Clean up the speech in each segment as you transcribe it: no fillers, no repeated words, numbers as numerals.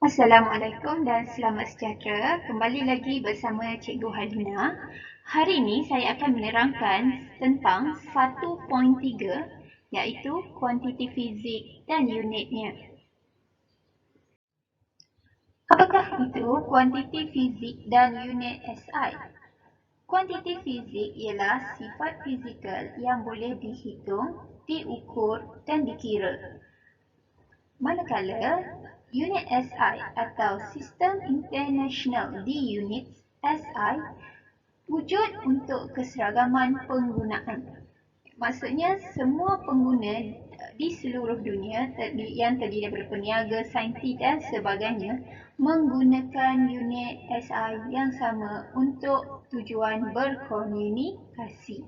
Assalamualaikum dan selamat sejahtera. Kembali lagi bersama Cikgu Halina. Hari ini saya akan menerangkan tentang 1.3 iaitu kuantiti fizik dan unitnya. Apakah itu kuantiti fizik dan unit SI? Kuantiti fizik ialah sifat fizikal yang boleh dihitung, diukur dan dikira. Manakala unit SI atau Sistem International di Units SI wujud untuk keseragaman penggunaan. Maksudnya semua pengguna di seluruh dunia yang terdiri daripada peniaga, saintis dan sebagainya menggunakan unit SI yang sama untuk tujuan berkomunikasi.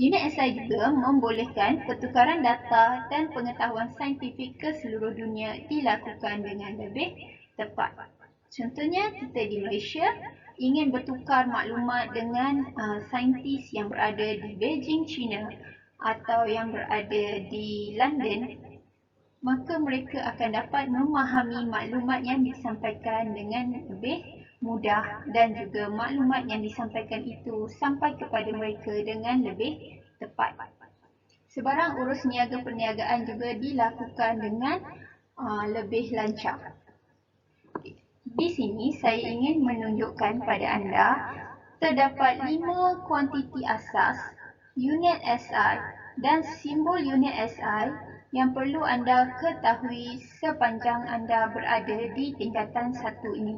Unit SI juga membolehkan pertukaran data dan pengetahuan saintifik ke seluruh dunia dilakukan dengan lebih tepat. Contohnya, kita di Malaysia ingin bertukar maklumat dengan saintis yang berada di Beijing, China atau yang berada di London, maka mereka akan dapat memahami maklumat yang disampaikan dengan lebih mudah dan juga maklumat yang disampaikan itu sampai kepada mereka dengan lebih tepat. Sebarang urus niaga perniagaan juga dilakukan dengan lebih lancar. Di sini saya ingin menunjukkan pada anda terdapat 5 kuantiti asas unit SI dan simbol unit SI yang perlu anda ketahui sepanjang anda berada di tingkatan 1 ini.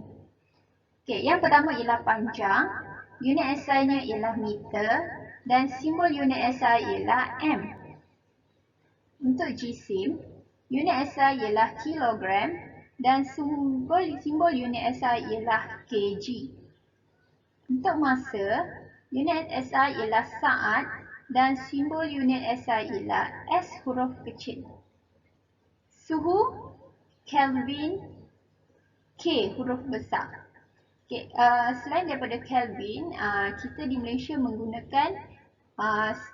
Okey, yang pertama ialah panjang. Unit SI-nya ialah meter dan simbol unit SI ialah M. Untuk jisim, unit SI ialah kilogram dan simbol unit SI ialah kg. Untuk masa, unit SI ialah saat dan simbol unit SI ialah S huruf kecil. Suhu, Kelvin, K huruf besar. Okay, selain daripada Kelvin, kita di Malaysia menggunakan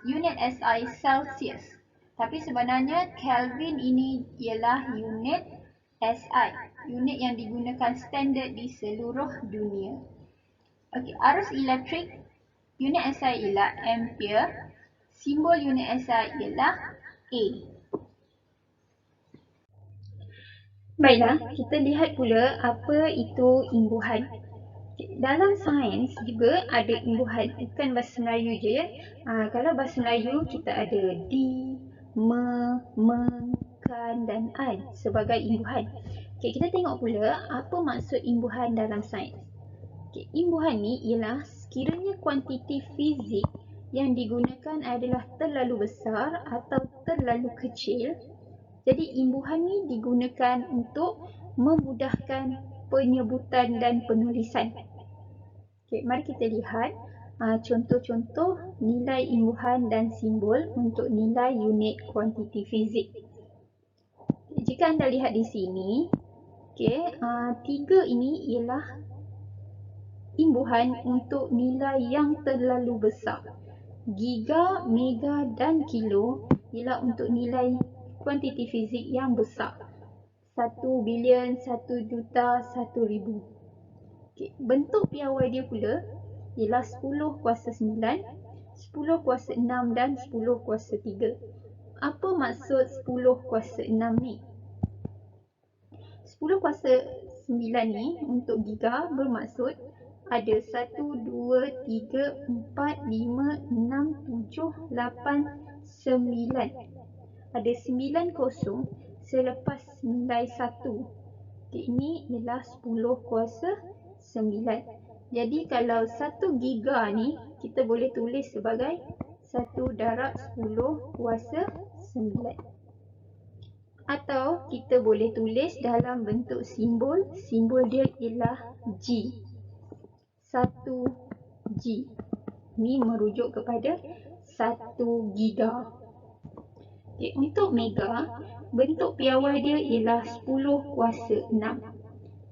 unit SI Celsius. Tapi sebenarnya Kelvin ini ialah unit SI, unit yang digunakan standard di seluruh dunia. Okay, arus elektrik, unit SI ialah ampere, simbol unit SI ialah A. Baiklah, kita lihat pula apa itu imbuhan. Dalam sains juga ada imbuhan, bukan bahasa Melayu je ya. Kalau bahasa Melayu kita ada di, meng, kan dan an sebagai imbuhan. Okay, kita tengok pula apa maksud imbuhan dalam sains. Okay, imbuhan ni ialah sekiranya kuantiti fizik yang digunakan adalah terlalu besar atau terlalu kecil, jadi imbuhan ni digunakan untuk memudahkan penyebutan dan penulisan. Okay, mari kita lihat contoh-contoh nilai imbuhan dan simbol untuk nilai unit kuantiti fizik. Jika anda lihat di sini, okay, 3 ini ialah imbuhan untuk nilai yang terlalu besar. Giga, mega dan kilo ialah untuk nilai kuantiti fizik yang besar. 1 bilion, 1 juta, 1,000. Okay. Bentuk piawai dia pula ialah 10 kuasa 9, 10 kuasa 6 dan 10 kuasa 3. Apa maksud 10 kuasa 6 ni? 10 kuasa 9 ni untuk giga bermaksud ada 1, 2, 3, 4, 5, 6, 7, 8, 9. Ada 9 kosong selepas nilai 1. Ini ialah 10 kuasa 9. Jadi kalau 1 giga ni kita boleh tulis sebagai 1 darab 10 kuasa 9. Atau kita boleh tulis dalam bentuk simbol. Simbol dia ialah G. 1 G. Ini merujuk kepada 1 giga. Okay, untuk mega, bentuk piawai dia ialah 10 kuasa 6.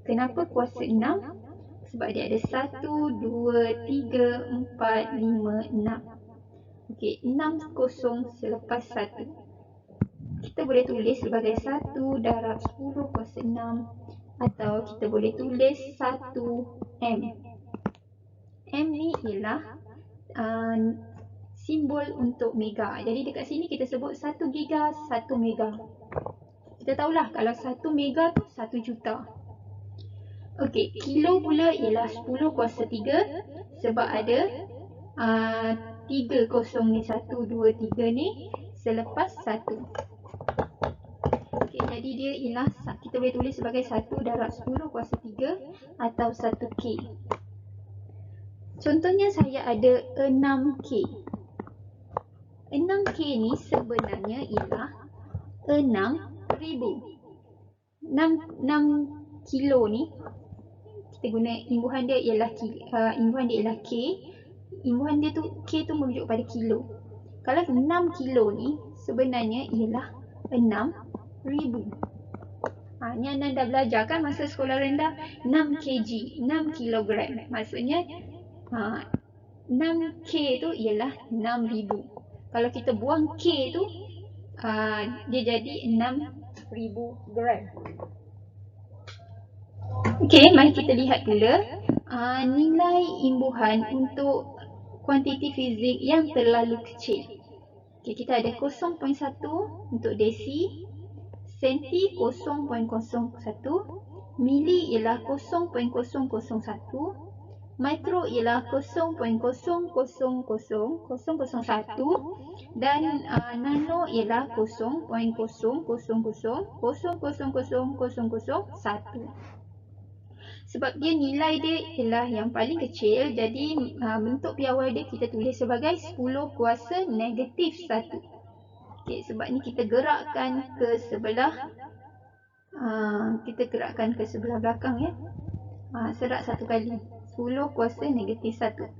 Kenapa kuasa 6? Sebab dia ada 1, 2, 3, 4, 5, 6. Okey, 6 kosong selepas 1. kita boleh tulis sebagai 1 darab 10 kuasa 6 atau kita boleh tulis 1M. M ni ialah simbol untuk mega. Jadi dekat sini kita sebut 1 giga, 1 mega. Kita tahulah kalau 1 mega tu 1 juta. Okey, kilo pula ialah 10 kuasa 3 sebab ada 3 kosong ni, 1, 2, 3 ni selepas 1. Okey, jadi dia ialah, kita boleh tulis sebagai 1 darab 10 kuasa 3 atau 1K. Contohnya saya ada 6K. 6K ni sebenarnya ialah 6,000. 6 kilo ni kita guna imbuhan dia ialah K. Imbuhan dia tu K tu merujuk pada kilo. Kalau 6 kilo ni sebenarnya ialah 6,000. Ni anda dah belajar kan masa sekolah rendah, 6 kg, 6 kilogram. Maksudnya 6K tu ialah 6,000. Kalau kita buang K tu dia jadi 6,000 gram. Okey, mari kita lihat pula nilai imbuhan untuk kuantiti fizik yang terlalu kecil. Okey, kita ada 0.1 untuk desi, senti 0.01, mili ialah 0.001, mikro ialah 0.0000001 dan nano ialah 0.0000001. Sebab dia nilai dia ialah yang paling kecil, jadi bentuk piawai dia kita tulis sebagai 10 kuasa negatif 1. Okey, sebab ni kita gerakkan ke sebelah belakang ya. Serak satu kali. 10 kuasa negatif 1.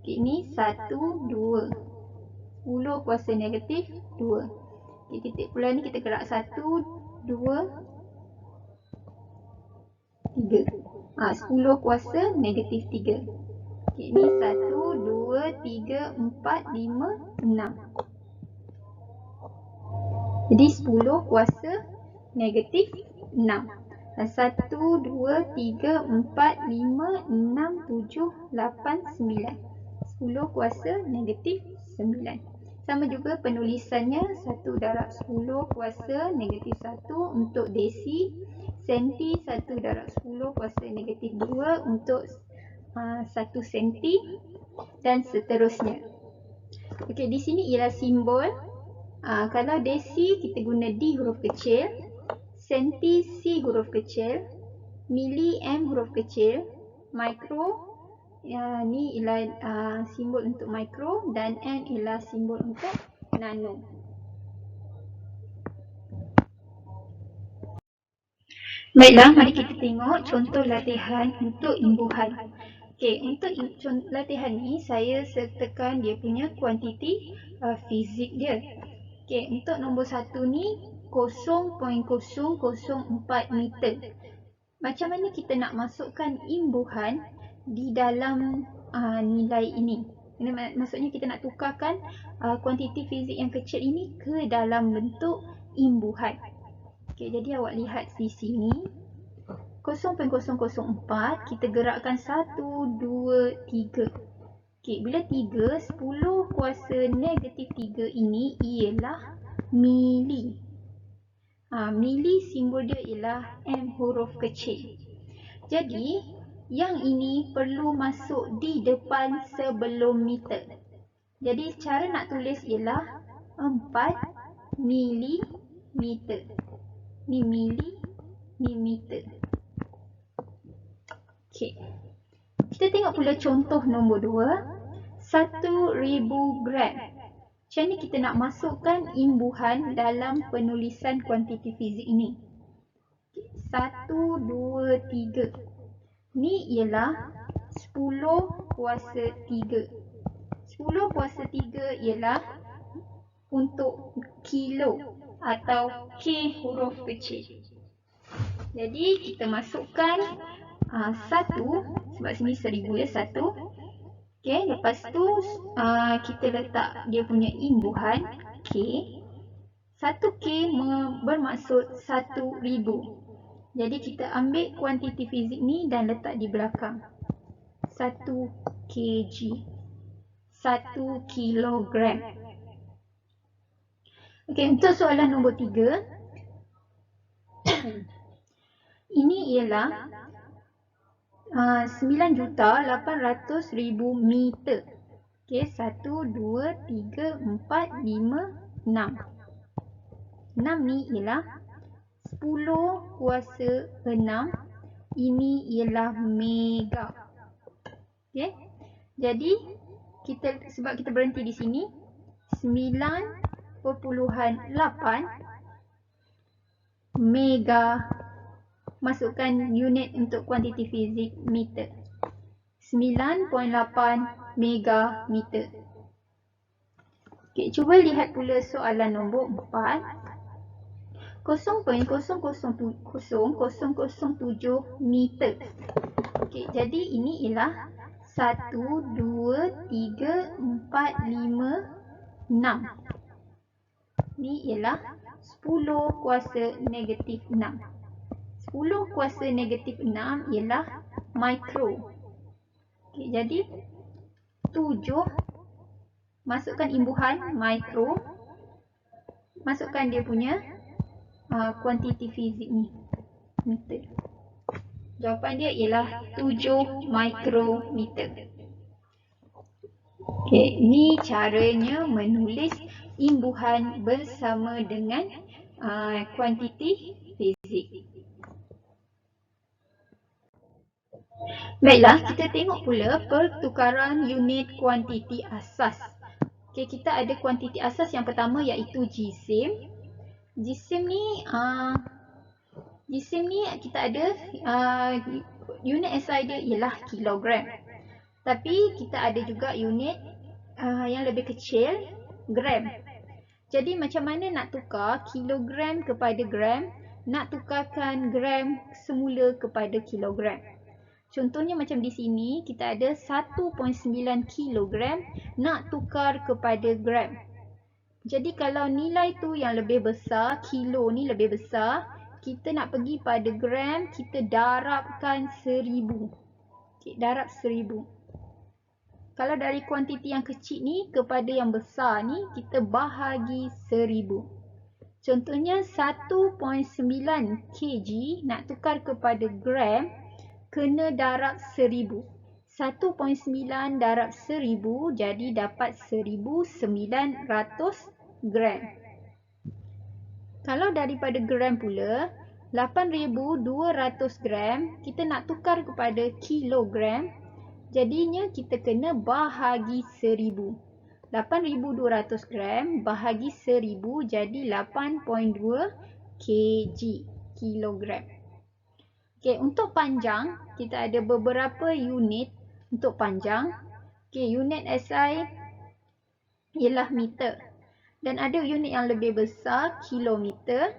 Okey, ni 1, 2. 10 kuasa negatif 2. Okey, titik pula ni kita gerak 1, 2, 3. 10 kuasa negatif 3. Okey, ni 1, 2, 3, 4, 5, 6. Jadi 10 kuasa negatif 6. 1, 2, 3, 4, 5, 6, 7, 8, 9. 10 kuasa negatif 9. Sama juga penulisannya, 1 darab 10 kuasa negatif 1 untuk desi, senti 1 darab 10 kuasa negatif 2 untuk 1 senti dan seterusnya. Okey, di sini ialah simbol. Kalau desi kita guna D huruf kecil, senti C huruf kecil, mili M huruf kecil, mikro ni ialah simbol untuk mikro dan N ialah simbol untuk nano. Baiklah, mari kita tengok contoh latihan untuk imbuhan. Okey, untuk latihan ni saya sertakan dia punya kuantiti fizik dia. Okey, untuk nombor 1 ni 0.004 meter. Macam mana kita nak masukkan imbuhan di dalam nilai ini? Maksudnya kita nak tukarkan kuantiti fizik yang kecil ini ke dalam bentuk imbuhan. Okey, jadi awak lihat di sini 0.004 kita gerakkan 1, 2, 3. Okey, bila 3, 10 kuasa negatif 3 ini ialah mili. Mili simbol dia ialah M huruf kecil. Jadi, yang ini perlu masuk di depan sebelum meter. Jadi, cara nak tulis ialah 4 milimeter. Ni mili, ni meter. Okey. Kita tengok pula contoh nombor 2. 1,000 gram. Macam ni kita nak masukkan imbuhan dalam penulisan kuantiti fizik ini. 1, 2, 3. Ni ialah 10 kuasa 3. 10 kuasa 3 ialah untuk kilo atau K huruf kecil. Jadi kita masukkan 1, sebab sini 1000 ya, 1. Okey, lepas tu kita letak dia punya imbuhan K. 1K bermaksud 1000. Jadi kita ambil kuantiti fizik ni dan letak di belakang. 1 kg, 1 kilogram. Okey, untuk soalan nombor 3. Ini ialah 9,800,000 meter. Okey, 1, 2, 3, 4, 5, 6. 6 ni ialah 10 kuasa 6. Ini ialah mega. Okey. Jadi sebab kita berhenti di sini, 9.8 mega, masukkan unit untuk kuantiti fizik meter. 9.8 mega meter. Okey, cuba lihat pula soalan nombor 4. 0.0000007 meter. Okey, jadi ini ialah 1, 2, 3, 4, 5, 6. Ini ialah 10 kuasa negatif 6. 10 kuasa negatif 6 ialah mikro. Okey, jadi 7, masukkan imbuhan mikro, masukkan dia punya kuantiti fizik ni, meter. Jawapan dia ialah 7 mikrometer. Okey, ni caranya menulis imbuhan bersama dengan kuantiti fizik. Baiklah, kita tengok pula pertukaran unit kuantiti asas. Okey, kita ada kuantiti asas yang pertama iaitu jisim. Jisim ni kita ada unit SI dia ialah kilogram. Tapi kita ada juga unit yang lebih kecil, gram. Jadi macam mana nak tukar kilogram kepada gram? Nak tukarkan gram semula kepada kilogram. Contohnya macam di sini kita ada 1.9 kilogram nak tukar kepada gram. Jadi kalau nilai tu yang lebih besar, kilo ni lebih besar, kita nak pergi pada gram, kita darabkan 1000. Okay, darab 1000. Kalau dari kuantiti yang kecil ni kepada yang besar ni, kita bahagi 1000. Contohnya 1.9 kg nak tukar kepada gram, kena darab 1000. 1.9 darab 1000 jadi dapat 1900 gram. Kalau daripada gram pula, 8200 gram kita nak tukar kepada kilogram, jadinya kita kena bahagi 1000. 8200 gram bahagi 1000 jadi 8.2 kg, kilogram. Okey, untuk panjang kita ada beberapa unit untuk panjang. Okey, unit SI ialah meter. Dan ada unit yang lebih besar, kilometer.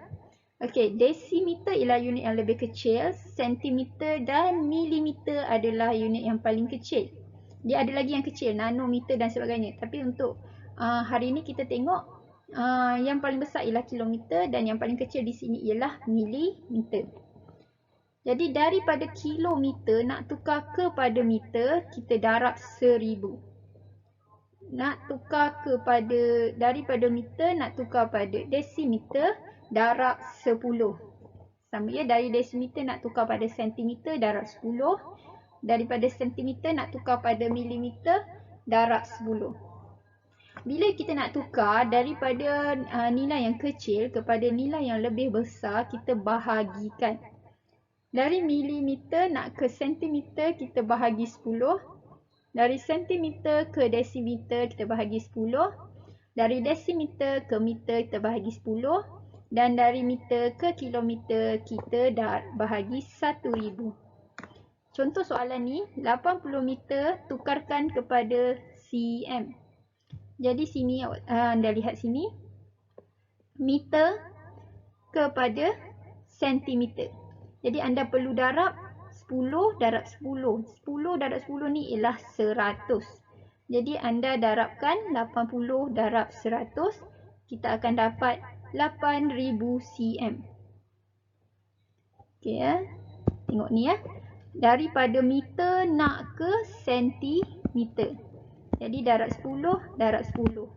Okey, desimeter ialah unit yang lebih kecil, sentimeter dan milimeter adalah unit yang paling kecil. Dia ada lagi yang kecil, nanometer dan sebagainya. Tapi untuk hari ini kita tengok yang paling besar ialah kilometer dan yang paling kecil di sini ialah milimeter. Jadi daripada kilometer nak tukar kepada meter, kita darab 1000. Nak tukar daripada meter nak tukar pada desimeter, darab 10. Sama ya, dari desimeter nak tukar pada sentimeter, darab 10. Daripada sentimeter nak tukar pada milimeter, darab 10. Bila kita nak tukar daripada nilai yang kecil kepada nilai yang lebih besar, kita bahagikan. Dari milimeter nak ke sentimeter, kita bahagi 10. Dari sentimeter ke desimeter, kita bahagi 10. Dari desimeter ke meter, kita bahagi 10. Dan dari meter ke kilometer, kita dah bahagi 1000. Contoh soalan ni, 80 meter tukarkan kepada cm. Jadi sini anda lihat sini, meter kepada sentimeter. Jadi anda perlu darab 10 darab 10. 10 darab 10 ni ialah 100. Jadi anda darabkan 80 darab 100. Kita akan dapat 8,000 cm. Okey ya. Tengok ni ya. Daripada meter nak ke sentimeter. Jadi darab 10, darab 10.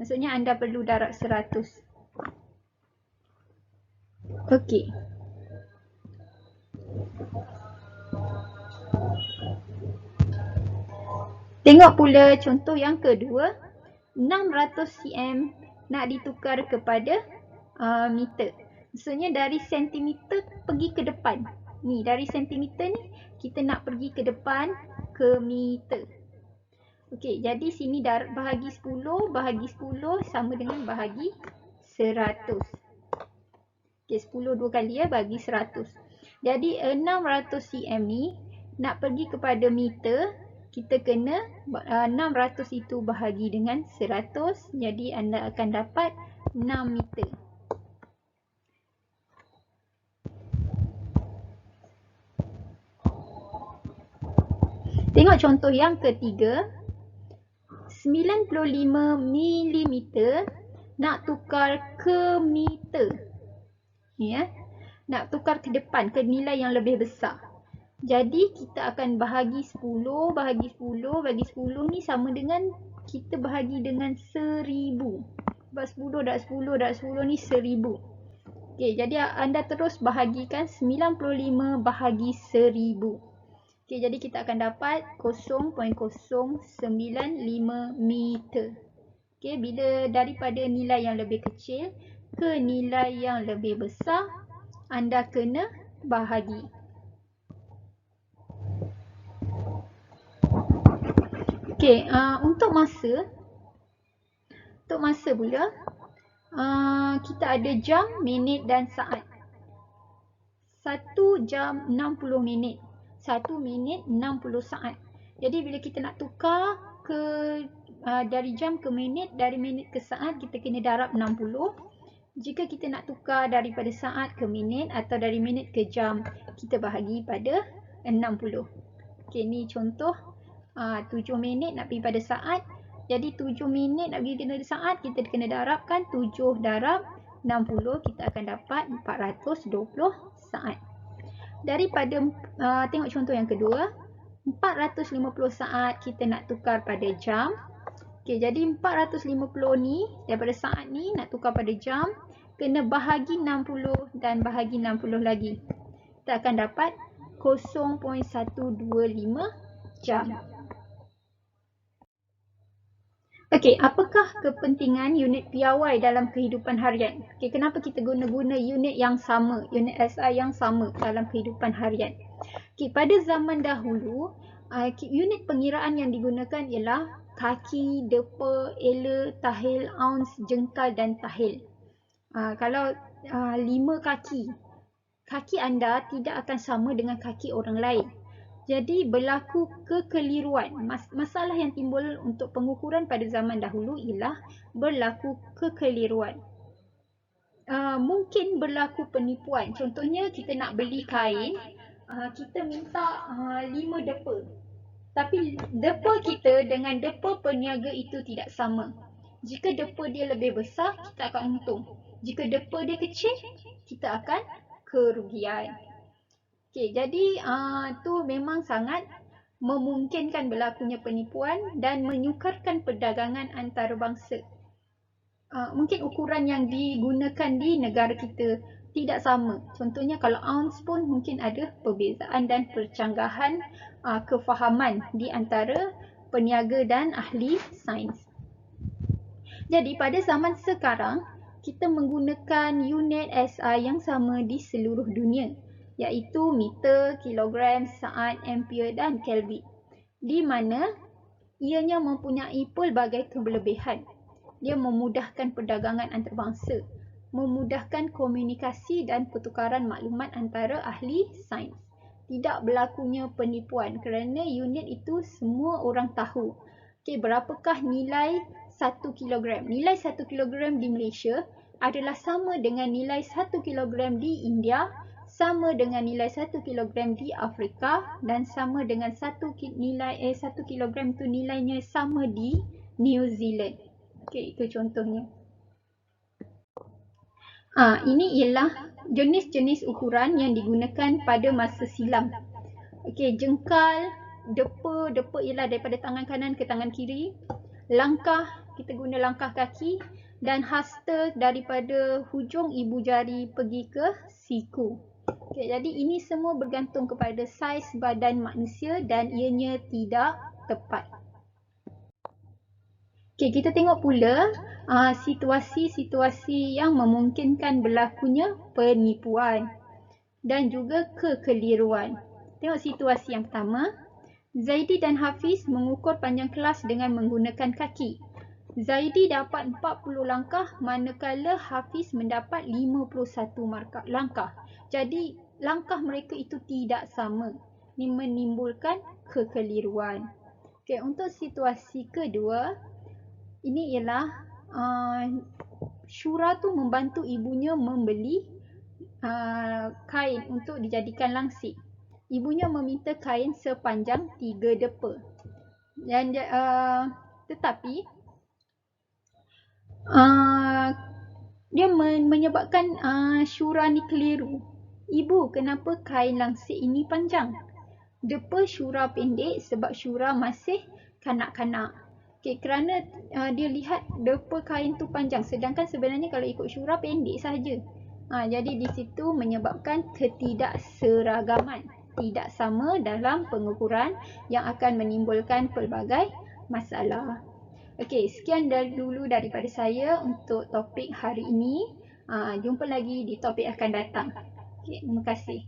Maksudnya anda perlu darab 100. Okey. Tengok pula contoh yang kedua. 600 cm nak ditukar kepada meter. Maksudnya dari sentimeter pergi ke depan. Ni dari sentimeter ni kita nak pergi ke depan ke meter. Okey, jadi sini bahagi 10 sama dengan bahagi 100. Okey, 10 dua kali ya, bagi 100. Jadi 600 cm ni nak pergi kepada meter, kita kena 600 itu bahagi dengan 100. Jadi anda akan dapat 6 meter. Tengok contoh yang ketiga. 95 mm nak tukar ke meter. Ni ya. Nak tukar ke depan, ke nilai yang lebih besar. Jadi kita akan bahagi 10 ni sama dengan kita bahagi dengan 1000. Sebab 10 darab 10 darab 10 ni 1000. Okey, jadi anda terus bahagikan 95 bahagi 1000. Okey, jadi kita akan dapat 0.095 meter. Okey, bila daripada nilai yang lebih kecil ke nilai yang lebih besar, anda kena bahagi. Okey, untuk masa pula, kita ada jam, minit dan saat. 1 jam 60 minit. 1 minit 60 saat. Jadi bila kita nak tukar ke dari jam ke minit, dari minit ke saat, kita kena darab 60. Jika kita nak tukar daripada saat ke minit atau dari minit ke jam, kita bahagi pada 60. Okey, ni contoh 7 minit nak pergi pada saat. Jadi 7 minit nak pergi pada saat, kita kena darabkan 7 darab 60, kita akan dapat 420 saat. Daripada tengok contoh yang kedua, 450 saat kita nak tukar pada jam. Okey, jadi 450 ni daripada saat ni nak tukar pada jam, kena bahagi 60 dan bahagi 60 lagi. Kita akan dapat 0.125 jam. Okey, apakah kepentingan unit piawai dalam kehidupan harian? Okey, kenapa kita guna unit yang sama, unit SI yang sama dalam kehidupan harian? Okey, pada zaman dahulu, unit pengiraan yang digunakan ialah kaki, depa, ela, tahil, ounce, jengkal dan tahil. Kalau 5 kaki anda tidak akan sama dengan kaki orang lain. Jadi berlaku kekeliruan. Masalah yang timbul untuk pengukuran pada zaman dahulu ialah berlaku kekeliruan. Mungkin berlaku penipuan. Contohnya kita nak beli kain, kita minta 5 depa. Tapi depa kita dengan depa peniaga itu tidak sama. Jika depa dia lebih besar, kita akan untung. Jika depa dia kecil, kita akan kerugian. Okey, jadi tu memang sangat memungkinkan berlakunya penipuan dan menyukarkan perdagangan antarabangsa. Mungkin ukuran yang digunakan di negara kita tidak sama. Contohnya kalau ounce pun mungkin ada perbezaan dan percanggahan kefahaman di antara peniaga dan ahli sains. Jadi pada zaman sekarang, kita menggunakan unit SI yang sama di seluruh dunia, iaitu meter, kilogram, saat, ampere dan kelvin. Di mana ianya mempunyai pelbagai kelebihan. Dia memudahkan perdagangan antarabangsa, memudahkan komunikasi dan pertukaran maklumat antara ahli sains. Tidak berlakunya penipuan kerana unit itu semua orang tahu. Okey, berapakah nilai 1 kilogram? Nilai 1 kilogram di Malaysia adalah sama dengan nilai 1 kilogram di India, sama dengan nilai 1 kilogram di Afrika dan sama dengan 1 kilogram itu nilainya sama di New Zealand. Okey, itu contohnya. Ini ialah jenis-jenis ukuran yang digunakan pada masa silam. Okey, jengkal, depa ialah daripada tangan kanan ke tangan kiri. Langkah, kita guna langkah kaki, dan hasta daripada hujung ibu jari pergi ke siku. Okay, jadi ini semua bergantung kepada saiz badan manusia dan ianya tidak tepat. Okay, kita tengok pula situasi-situasi yang memungkinkan berlakunya penipuan dan juga kekeliruan. Tengok situasi yang pertama. Zaidi dan Hafiz mengukur panjang kelas dengan menggunakan kaki. Zaidi dapat 40 langkah manakala Hafiz mendapat 51 langkah. Jadi langkah mereka itu tidak sama. Ini menimbulkan kekeliruan. Okay, untuk situasi kedua, ini ialah Syura tu membantu ibunya membeli kain untuk dijadikan langsik. Ibunya meminta kain sepanjang 3 depa. Dan tetapi dia menyebabkan Syura ni keliru. Ibu, kenapa kain langsik ini panjang? Depa Syura pendek sebab Syura masih kanak-kanak. Okay, kerana dia lihat depa kain tu panjang, sedangkan sebenarnya kalau ikut Syura pendek saja. Jadi di situ menyebabkan ketidakseragaman, tidak sama dalam pengukuran yang akan menimbulkan pelbagai masalah. Okey, sekian dulu daripada saya untuk topik hari ini. Jumpa lagi di topik akan datang. Okay, terima kasih.